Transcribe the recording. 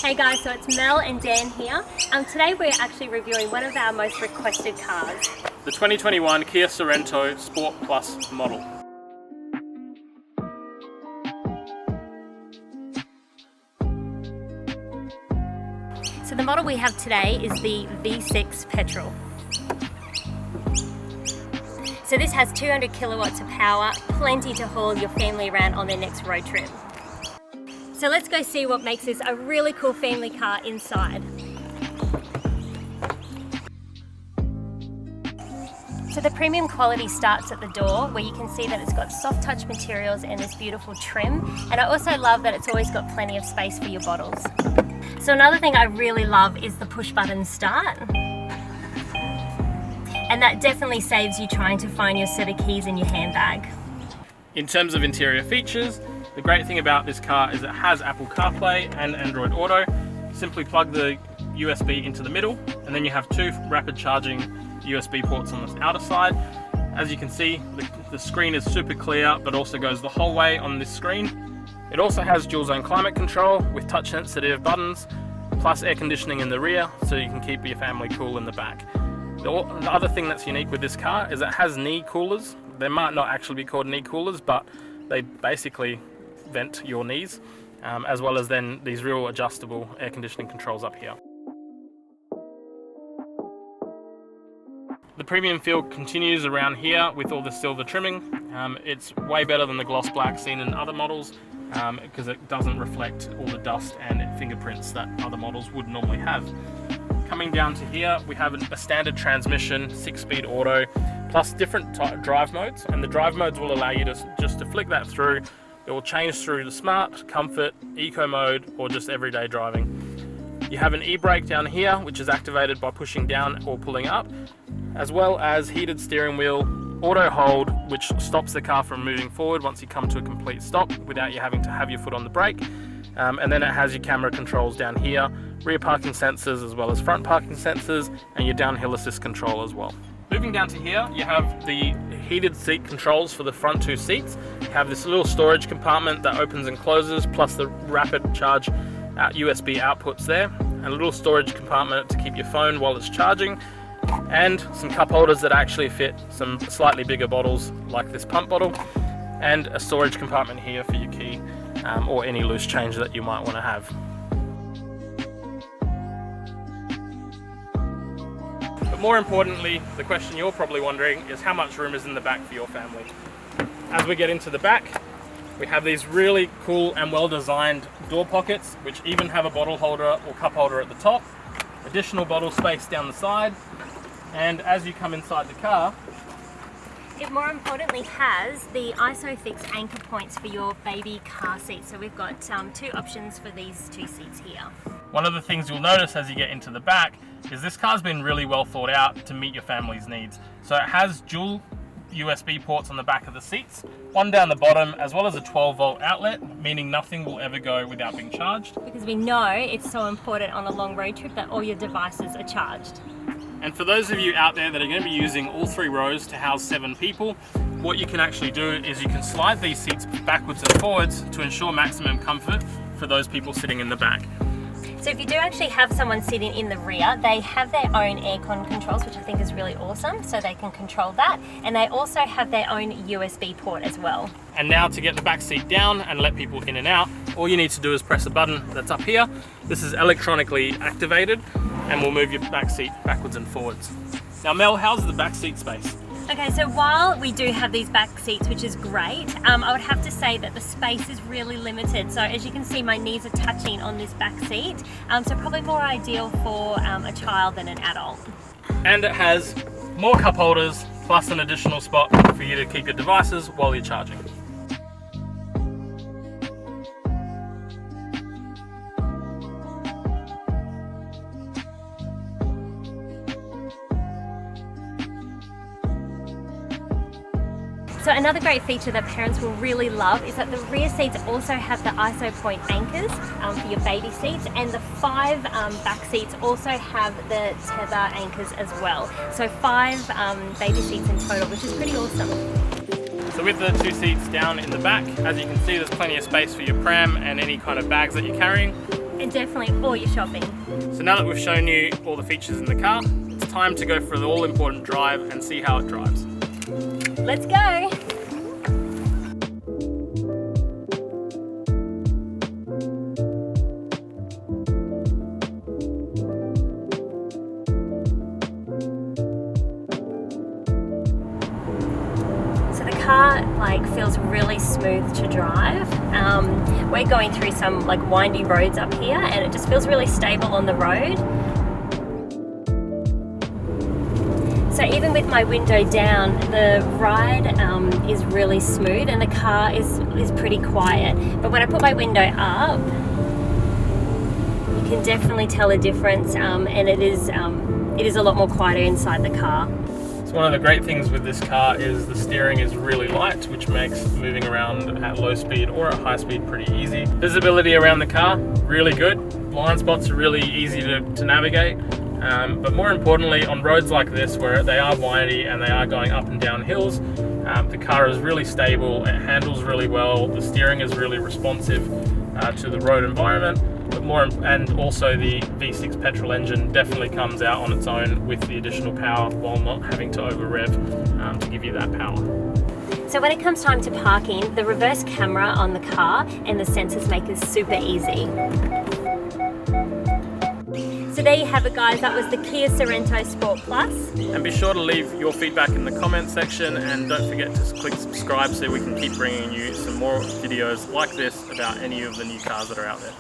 Hey guys, so it's Mel and Dan here. Today we're actually reviewing one of our most requested cars. The 2021 Kia Sorento Sport Plus model. So the model we have today is the V6 petrol. So this has 200 kilowatts of power, plenty to haul your family around on their next road trip. So let's go see what makes this a really cool family car inside. So the premium quality starts at the door, where you can see that it's got soft touch materials and this beautiful trim. And I also love that it's always got plenty of space for your bottles. So another thing I really love is the push button start. And that definitely saves you trying to find your set of keys in your handbag. In terms of interior features, the great thing about this car is it has Apple CarPlay and Android Auto. Simply plug the USB into the middle, and then you have two rapid charging USB ports on the outer side. As you can see, the screen is super clear, but also goes the whole way on this screen. It also has dual zone climate control with touch sensitive buttons, plus air conditioning in the rear, so you can keep your family cool in the back. The other thing that's unique with this car is it has knee coolers. They might not actually be called knee coolers, but they basically vent your knees, as well as then these real adjustable air conditioning controls up here. The premium feel continues around here with all the silver trimming. It's way better than the gloss black seen in other models because it doesn't reflect all the dust and fingerprints that other models would normally have. Coming down to here, we have a standard transmission, 6-speed auto, plus different drive modes, and the drive modes will allow you to just to flick that through. It will change through to smart, comfort, eco mode, or just everyday driving. You have an e-brake down here, which is activated by pushing down or pulling up, as well as heated steering wheel, auto hold, which stops the car from moving forward once you come to a complete stop without you having to have your foot on the brake. And then it has your camera controls down here, rear parking sensors as well as front parking sensors, and your downhill assist control as well. Moving down to here, you have the heated seat controls for the front two seats. You have this little storage compartment that opens and closes, plus the rapid charge USB outputs there, and a little storage compartment to keep your phone while it's charging, and some cup holders that actually fit some slightly bigger bottles like this pump bottle, and a storage compartment here for your key or any loose change that you might want to have. But more importantly, the question you're probably wondering is how much room is in the back for your family. As we get into the back, we have these really cool and well-designed door pockets, which even have a bottle holder or cup holder at the top, additional bottle space down the side, and as you come inside the car, it more importantly has the ISOFIX anchor points for your baby car seat. So we've got two options for these two seats here. One of the things you'll notice as you get into the back is this car's been really well thought out to meet your family's needs. So it has dual USB ports on the back of the seats, one down the bottom, as well as a 12-volt outlet, meaning nothing will ever go without being charged. Because we know it's so important on a long road trip that all your devices are charged. And for those of you out there that are going to be using all 3 rows to house 7 people, what you can actually do is you can slide these seats backwards and forwards to ensure maximum comfort for those people sitting in the back. So if you do actually have someone sitting in the rear, they have their own aircon controls, which I think is really awesome, so they can control that. And they also have their own USB port as well. And now to get the back seat down and let people in and out, all you need to do is press a button that's up here. This is electronically activated and will move your back seat backwards and forwards. Now Mel, how's the back seat space? Okay, so while we do have these back seats, which is great, I would have to say that the space is really limited. So as you can see, my knees are touching on this back seat, so probably more ideal for a child than an adult. And it has more cup holders, plus an additional spot for you to keep your devices while you're charging. So another great feature that parents will really love is that the rear seats also have the ISO point anchors for your baby seats, and the 5 back seats also have the tether anchors as well. So 5 baby seats in total, which is pretty awesome. So with the 2 seats down in the back, as you can see, there's plenty of space for your pram and any kind of bags that you're carrying. And definitely all your shopping. So now that we've shown you all the features in the car, it's time to go for the all-important drive and see how it drives. Let's go! Car feels really smooth to drive. We're going through some windy roads up here and it just feels really stable on the road. So even with my window down, the ride is really smooth and the car is pretty quiet. But when I put my window up, you can definitely tell a difference, and it is a lot more quieter inside the car. So one of the great things with this car is the steering is really light, which makes moving around at low speed or at high speed pretty easy. Visibility around the car, really good. Blind spots are really easy to navigate. But more importantly, on roads like this where they are windy and they are going up and down hills, the car is really stable, it handles really well, the steering is really responsive to the road environment. And also the V6 petrol engine definitely comes out on its own with the additional power while not having to over rev to give you that power. So when it comes time to parking, the reverse camera on the car and the sensors make it super easy. So there you have it guys, that was the Kia Sorento Sport Plus. And be sure to leave your feedback in the comment section and don't forget to click subscribe so we can keep bringing you some more videos like this about any of the new cars that are out there.